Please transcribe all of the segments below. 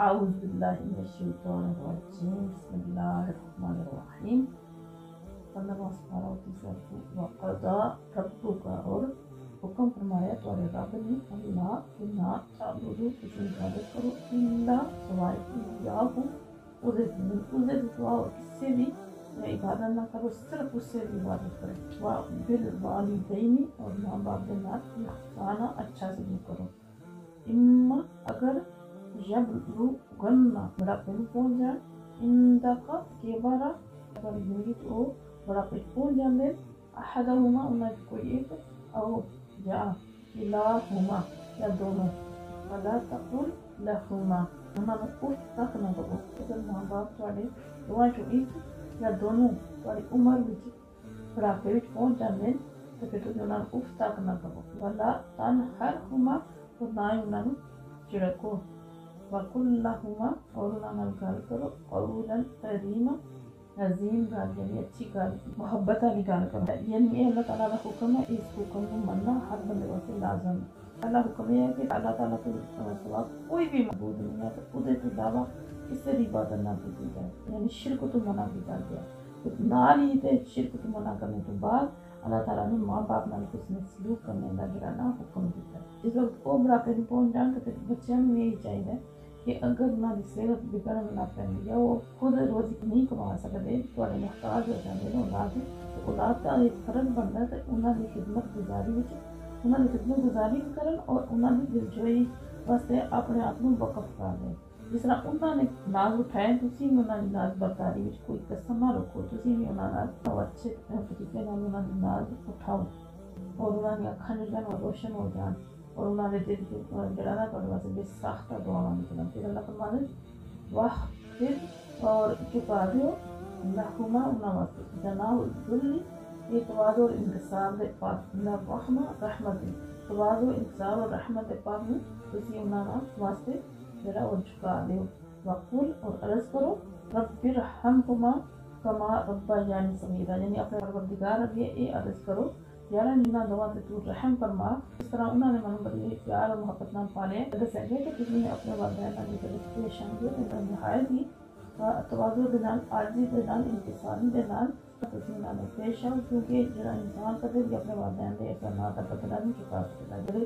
اعوذ باللہ من الشیطان الرجیم، بسم اللہ الرحمن الرحیم۔ 15واں سپارہ وقضا ربک، اور حکم فرمایا تمہارے رب نے، اللہ کہ نہ تعبدو کسی عبادت کرو الا سوائے ایاہ، اسے سوا اور کس سے بھی عبادت نہ کرو، صرف اس سے بھی عبادت کرو، بالوالدین، اور ماں باپ کے نال احسانا اچھا سلوک کرو، اما اگر یبلغن بڑھاپے میں پہنچ جائے، عندک کے بارا تمہاری زندگی تو بڑھاپے پہنچ جاندے، احدہما انہاں کوئی ایک، او یا الہما یا دونوں، فلا تقل لہما انہاں نوں اف تک نہ کہو، اگر ماں باپ تواڈے دوواں چوں ایک یا دونوں تواڈی عمر وچ بڑھاپے وچ پہنچ جاندے تو پھر تسی انہاں نوں اف تک نہ کہو، ولا تنہرہما، اور نہ ہی انہاں نوں چڑکو، وقل لہما، اور انہاں نال گل کرو، قولا کریما، عظیم گل یعنی اچھی گل، محبت والی گل کرو، یعنی یہ اللہ تعالیٰ کا حکم ہے، اس حکم کو مننا ہر بندے واسطے لازم ہے۔ اللہ حکم یہ ہے کہ اللہ تعالیٰ تو سوا کوئی بھی معبود نہیں ہے، تو وہ تو علاوہ کسی کی عبادت نہ کی جائے، یعنی شرک تو منع کیا گیا، نال ہی تے شرک تو منع کرنے تو بعد اللہ تعالیٰ نے ماں باپ نال حسن سلوک کرنے کا جڑا نا حکم دیتا ہے۔ جس وقت وہ بڑھاپے میں پہنچ جان تو بچوں میں یہی چاہیے کہ اگر انہوں کی صحت بگڑن نہ پی یا وہ خود روزی نہیں کما سکتے، تھوڑے محتاج ہو جاتے ہیں اولاد، تو اولاد کا ایک فرض بنتا ہے کہ انہوں کی خدمت گزاری بھی کرن اور انہوں کی دلجوئی واسطے اپنے آپ کو وقف کر دیں۔ جس طرح انہوں نے ناز اٹھائے، تسی بھی انہوں کی ناز برداری میں کوئی کسر نہ رکھو، تسی بھی انہوں اچھے طریقے نال انہوں کی ناز اٹھاؤ، اور انہوں کی اکھاں جڑیاں روشن ہو جان، اور انہوں نے دل کو جڑا نا تہاڈے واسطے بے ساختہ دعاواں نکلن۔ پھر اللہ فرماتے واخفض، اور چکا دیو، لہما انہاں واسطے، جناح الذل، یہ تواضع اور انکسار دے پاس، رحمہ رحمت، تواضع انکسار اور رحمت دے پاس میں تسی انہاں واسطے جڑا وہ چکا دیو، وقل، اور عرض کرو، رب ارحمہما کما ربیانی صغیرا، یعنی اپنے پروردگار اگے یہ عرض کرو، یار انہاں دواں تے تو رحم فرما، اس طرح انہوں نے منو بڑی پیار اور محبت نال پالے، دسیا گیا کہ تسی اپنے والدین نال جڑے پیش آندے ہو نہایت ہی تواضع دے نال، عاجزی دے نال، انکساری دے نال تسی انہاں نال پیش آؤ، کیونکہ جڑا انسان کدے بھی اپنے والدین دے احسانات دا بدلہ نہیں چکا سکتا، جڑے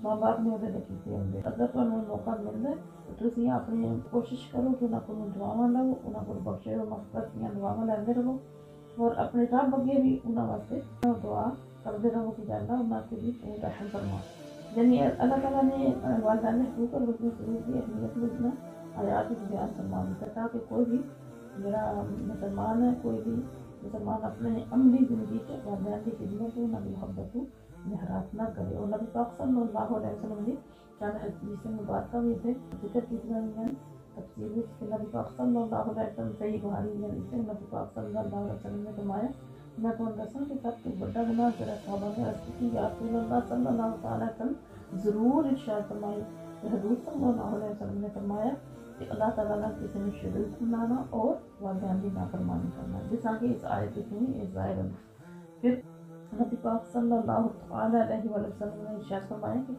ماں باپ نے وہ کیتے ہوندے۔ اگر تمہیں موقع ملتا ہے تو تسی اپنی کوشش کرو کہ انہاں کو دعاواں لو، انہاں کو بخشش و مغفرت دیاں دعاواں لیندے رہو، اور اپنے رب اگے بھی انہاں واسطے دعا کرتے رہو کہ اللہ انہاں کو بھی رحم فرما۔ یعنی اللہ تعالیٰ نے والدین حقوق اور حسن سلوک کی اہمیت کو اتنا آیات میں بیان فرما دیتا تاکہ کوئی بھی جڑا مسلمان ہے، کوئی بھی مسلمان اپنے عملی زندگی کے والدین کی خدمت کو، نبی محبت کو محرات نہ کرے۔ اور نبی پاک صلی اللہ علیہ وسلم نے چند حدیث مبارکہ بھی تھے ذکر کی ہیں تفسیر میں، کہ نبی پاک صلی اللہ علیہ وسلم صحیح بخاری میں نبی پاک صلی اللہ علیہ وسلم نے فرمایا، میں تو دساں کہ سب سے بڑا گناہ جڑا صحابہ نے عرض کی یا رسول اللہ صلی اللہ تعالیٰ علیہ وسلم ضرور ارشاد فرمائی، کہ حضور صلی اللہ علیہ وسلم نے فرمایا کہ اللہ تعالیٰ نے کسی نے شریک بنانا اور والدین کی نافرمانی کرنا، جس طرح کہ اس آیت میں اس ظاہر ہے۔ پھر نبی پاک صلی اللہ تعالیٰ علیہ وسلم نے ارشاد فرمایا کہ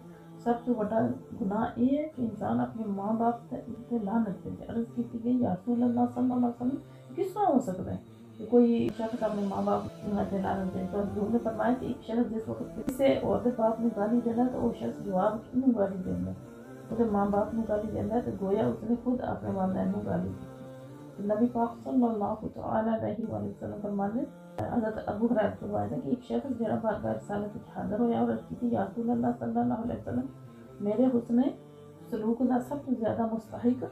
سب سے بڑا گناہ یہ ہے کہ انسان اپنے ماں باپ سے لعنت کرے۔ عرض کی گئی یا رسول اللہ صلی اللہ علیہ وسلم کس طرح ہو سکتا ہے کہ کوئی شخص اپنے ماں باپ سے لعنت کرے؟ تو حضور نے فرمایا کہ ایک شخص جس وقت کسی اور باپ نے گالی دینا تو وہ شخص جواب کیوں گالی دینا ہے؟ اسے ماں باپ نے گالی دینا ہے تو گویا اس نے خود اپنے والدین کو گالی دی۔ نبی پاک صلی اللہ تعالیٰ علیہ وسلم فرماتے حضرت ابو ہریرہ فرماتے کہ ایک شخص جڑا بارگاہ رسالت وچ حاضر ہویا اور عرض کی یا رسول اللہ صلی اللہ علیہ وسلم میرے حسن سلوک کا سب سے زیادہ مستحق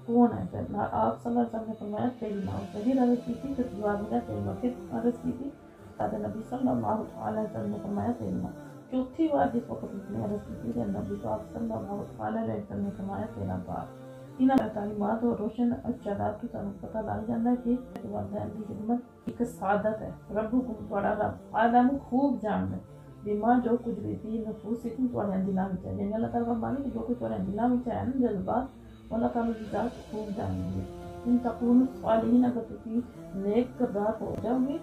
کون ہے؟ پھر آپ صلی اللہ علیہ وسلم نے فرمایا تیری ماں۔ پھر عرض کی تھی، پھر جواب ملا تیری ماں۔ پھر عرض کی تھی، نبی صلی اللہ علیہ وسلم نے فرمایا تیری ماں۔ چوتھی بار جس وقت اس نے عرض کی تھی کہ نبی پاک صلی اللہ علیہ وسلم نے فرمایا تیرا باپ۔ ان تعلیمات اور روشن ارشادات کی سانوں پتہ لگ جاتا ہے کہ والدین کی خدمت ایک سعادت ہے۔ ربکم تہاڈا رب عالم خوب جاندا ہے بیما جو کچھ بھی فی نفوسکم تہاڈے دلاں وچ ہے، یعنی اللہ تعالیٰ فرمانے کہ جو کچھ تہاڈے دلاں وچ ہے نا جذبات، اللہ تعالیٰ کی ذات خوب جانتی ہے۔ ان تکونوا صالحین، اگر تسی نیک کردار ہو جاؤ گے،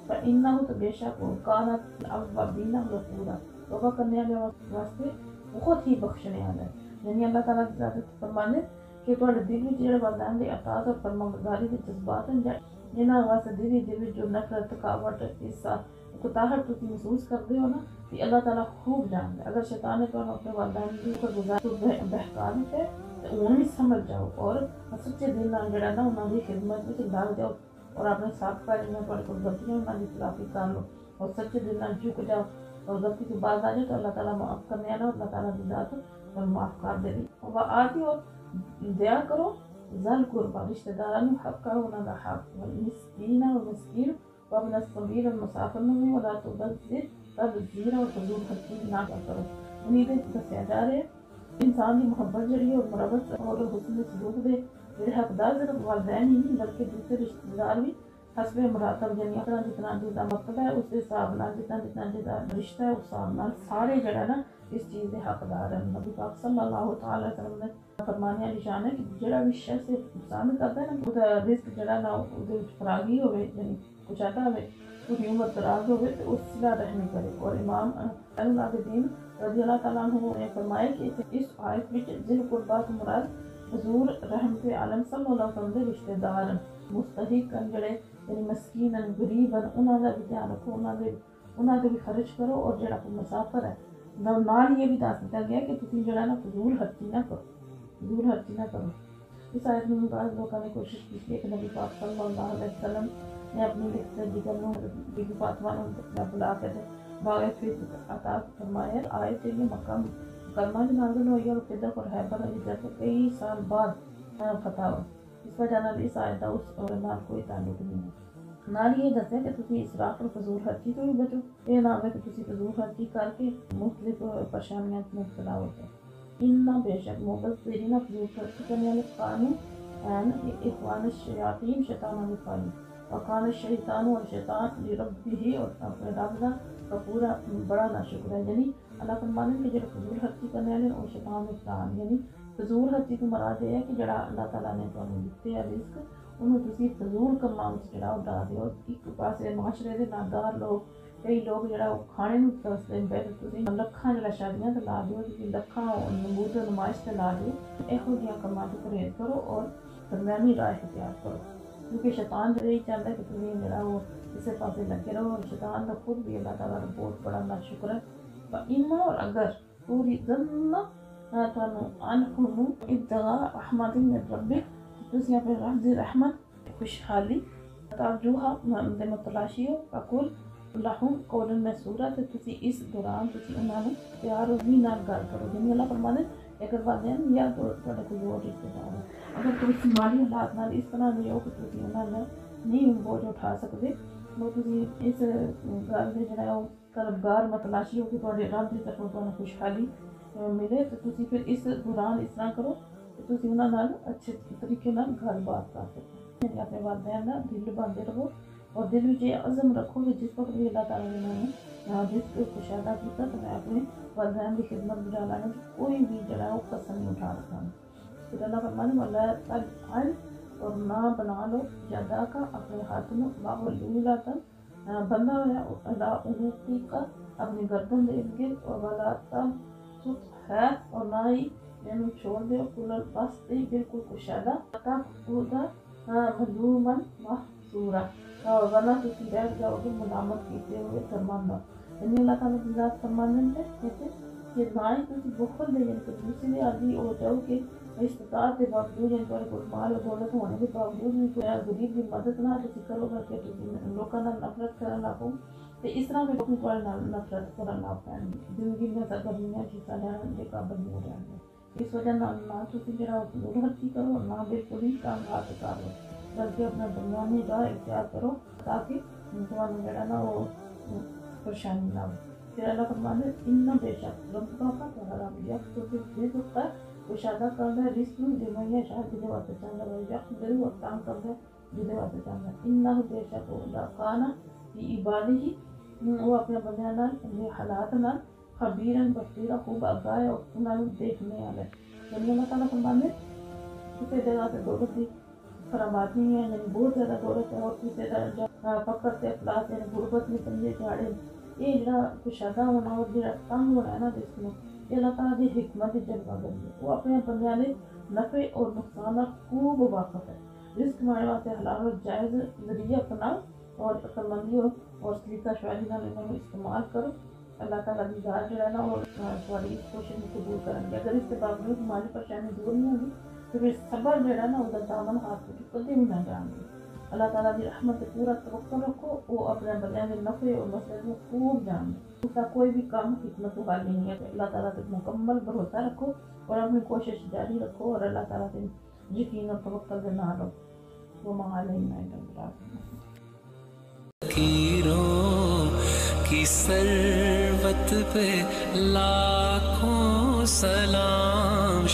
فإنہ تو بے شک وہ کان الاوابین غفورا، توبہ کرنے والے واسطے بہت ہی بخشنے والا ہے۔ یعنی اللہ تعالیٰ کی ذات فرمانے کہ تھوڑے دل میں جڑے والدین کے اطاعت اور فرمانبرداری کے جذبات ہیں جنہاں واسطے دل جو نفرت تھکاوٹ حصہ کتاہٹ تسی محسوس کرتے ہو نا کہ اللہ تعالیٰ خوب جانتا ہے۔ اگر شیطان نے تمہیں اپنے والدین کی اوپر گزار تو بہکا دیتے تو انہیں بھی سمجھ جاؤ اور سچے دل نال جڑا نا انہاں دی خدمت وچ لگ جاؤ اور اپنے سابقہ جنہاں تھوڑے کول غلطیاں انہاں دی خلافی کر لو اور سچے دل نال جھک جاؤ اور غلطی کے بعد آ جائے تو اللہ تعالیٰ معاف کرنے والا اللہ تعالیٰ دی ذات اور معاف کر دے گی۔ وہ آتی اور دیا کرو ذل قربا رشتہ داران حق کا انہاں دا حق والمسکین اور مسکین وابن السبیل اور مسافر میں ولا تبذر تبذیر اور فضول خرچی نہ کرو۔ امید دسیا جا رہے انسان کی محبت جڑی اور مربت اور حسن سلوک دے جڑے حقدار صرف والدین ہی نہیں بلکہ دوسرے رشتہ دار بھی حسب مراتب یعنی اپنا جتنا جدا مرتبہ ہے اس حساب نال جتنا جدا رشتہ ہے اس حساب نال سارے جڑا نا اس چیز دے حقدار ہیں۔ نبی پاک صلی اللہ تعالی وسلم نے فرمانے نشان ہے کہ جڑا بھی شخص پسند کرتا ہے نا وہ رزق جڑا نا وہ فراغی ہوئے یعنی کشادہ ہوئے پوری عمر دراز ہوئے تو اس صلہ رحمی کرے۔ اور امام العابدین رضی اللہ تعالیٰ عنہ نے فرمایا کہ اس آیت میں ذل قربا تو مراد حضور رحمت عالم صلی اللہ علیہ وسلم دے رشتہ دار مستحق جڑے یعنی مسکین غریب انہاں دا بھی دھیان رکھو انہاں دے بھی خرچ کرو اور جڑا کوئی مسافر ہے نال یہ بھی دس دیا گیا کہ تسی جڑا نا فضول خرچی نہ کرو۔ اس آیت میں بعض لوگوں نے کوشش کی کہ نبی پاک صلی اللہ علیہ وسلم نے اپنی لکھتے جگر نو بی بی فاطمہ نو بلا کے باغ فیض عطا فرمایا۔ آیت یہ مکہ مکرمہ میں نازل ہوئی اور صدق اور خیبر ہجرت کئی سال بعد فتح ہوا۔ اس وجہ نال اس آیت کا اس نال کوئی تعلق نہیں ہے۔ نال یہ دسیا کہ تسی اسراف اور فضول خرچی تو بھی بچو، یہ نہ ہو کہ تسی فضول خرچی کر کے مختلف پریشانیاں میں مبتلا ہو جائے۔ انہاں بے شک مبذرین فضول خرچی کرنے والے قانون اخوان الشیاطین شیطانوں کی خالی وقان الشیطان اور شیطان لربہ اور اپنے رب کا پورا بڑا ناشکر ہے۔ یعنی اللہ فرمانے کہ جڑا فضول خرچی کرنے والے اور شیطان کے پلان یعنی فضول خرچی تو مراد یہ ہے کہ جڑا اللہ تعالیٰ نے تمہیں دیتے ہے رزق انہوں تسی فضول کماں وچ جڑا اڈا دیو۔ ایک پاسے معاشرے دے نادار لوگ کئی لوگ جڑا کھانے نوں ترسدے پے تسی لکھاں جڑا شادیاں تے لا دیو تسی لکھاں نمود نمائش تے لا دیو۔ ایہو جیاں کماں تو پرہیز کرو اور درمیانی راہ اختیار کرو کیونکہ شیطان جو یہی چاہتا ہے کہ تمہیں جڑا وہ اسے پاسے لگے رہو اور شیطان کا خود بھی اللہ تعالیٰ کا بہت بڑا ناشکر ہے۔ فَإِنَّا اور اگر پوری ذنّا تانوں انہم ابتغاء رحمت من ربک تسی اپنے رب دی رحمت خوشحالی ترجوہا متلاشی ہو فقل لہم قولا مسرورا تے تسی اس دوران تسی انہاں نوں پیار اور نال گل کرو۔ یعنی اللہ فرمانے اگر والدین یا تھوڑے کوئی اور رشتہ دار ہے اگر تسی مالی حالات نال اس طرح دے ہو کہ تسی انہاں نال نہیں بوجھ اٹھا سکتے وہ تسی اس گل دے جڑا ہے طلبگار متلاشی ہو کہ تھوڑے رب دی طرفوں تانوں خوشحالی ملے تو تسی پھر اس دوران اس طرح کرو کہ تسی انہاں نال اچھے طریقے نال گل بات کر سکو۔ یعنی اپنے والدین نال دل باندھے رہو اور دل میں یہ عزم رکھو کہ جس وقت بھی اللہ تعالیٰ نے میں جس کو کشادہ کیا تو میں اپنے والدین کی خدمت بجا لانے کی کوئی بھی جڑا ہے وہ قسم نہیں اٹھا رکھا۔ پھر اللہ فرمانے والا تجعل اور نہ بنا لو یدا کا اپنے ہاتھ میں مغلولہ بندہ ہوا اللہ انہوں کا اپنی گردن دے گرد اور والا تبسط ہے اور نہ ہی یعنی چھوڑ دے کل البس دے بالکل کشادہ تبسطہ ملومن محصورہ ورنہ تسی رہ جاؤ گے ملامت کیتے ہوئے شرمندہ۔ یعنی اللہ تعالیٰ کی ذات فرمانے کہتے کہ نہ ہی تسی بخل دے یعنی کہ دوسرے عادی ہو جاؤ کہ استطاعت کے باوجود یعنی تمہارے کوئی مال و دولت ہونے کے باوجود بھی کوئی غریب کی مدد نہ تسی کرو بلکہ تسی لوکاں نال نفرت کرن لگ پو تے اس طرح بھی لوگ تمہارے نال نفرت کرن لگ پین زندگی میں سرگرمیاں حصہ لینے دے قابل نہیں رہن گے۔ اس وجہ نال نہ تسی جڑا فضول خرچی کرو نہ بالکل ہی کام ہاتھ کرو بلکہ اپنا درمیانی راہ اختیار کرو تاکہ تمہیں جڑا نا وہ پریشانی نہ ہو۔ پھر اللہ فرمانے ان بے شک رب کا تمہارا رب یک تو پھر ہوتا ہے کشادہ کرتا ہے رزق میں جمعیہ شاید جدے واسطے چاہتا ہے یک دل و تنگ کرتا ہے جدے واسطے چاہتا ہے۔ انہ بے شک اللہ کانا فی عبادی وہ اپنے بندیاں نال حالات نال خبیرن بصیرا خوب آگاہ اور انہاں نوں دیکھنے والے۔ یعنی اللہ تعالیٰ فرمانے کسی جگہ سے دولت دی خراباتی ہے یعنی بہت زیادہ دولت ہے اور کسی جگہ فقر سے افلاس یعنی غربت میں پنجے جھاڑے یہ جڑا کشادہ ہونا اور جڑا تنگ ہونا ہے نا جس میں یہ اللہ تعالیٰ کی حکمت جلوہ گری ہے. وہ اپنے بندیاں دے نفع اور نقصان کا خوب واقف ہے. رزق کمانے واسطے حلال اور جائز ذریعہ اپنا اور عقلمندی اور سلیقہ شاعری نال انہوں استعمال کرو. اللہ تعالیٰ کی ذات جو ہے نا اور تھوڑی اس کوشش میں قبول کریں گے. اگر اس کے باوجود ہماری پریشانی دور نہیں ہوگی تو پھر صبر جو ہے نا وہ دامن ہاتھ سے کبھی بھی نہ جان گے. اللہ تعالیٰ کی رحمت پورا توقع رکھو. وہ اپنے بندیاں کے نفع اور مسئلے کو خوب جان دے. اس کا کوئی بھی کام حکمت والی نہیں ہے. اللہ تعالیٰ سے مکمل بھروسہ رکھو اور اپنی کوشش جاری رکھو اور اللہ تعالیٰ سے یقین اور توکل سے نہ رہو. وہ ماں کی سروت پہ لاکھوں سلام.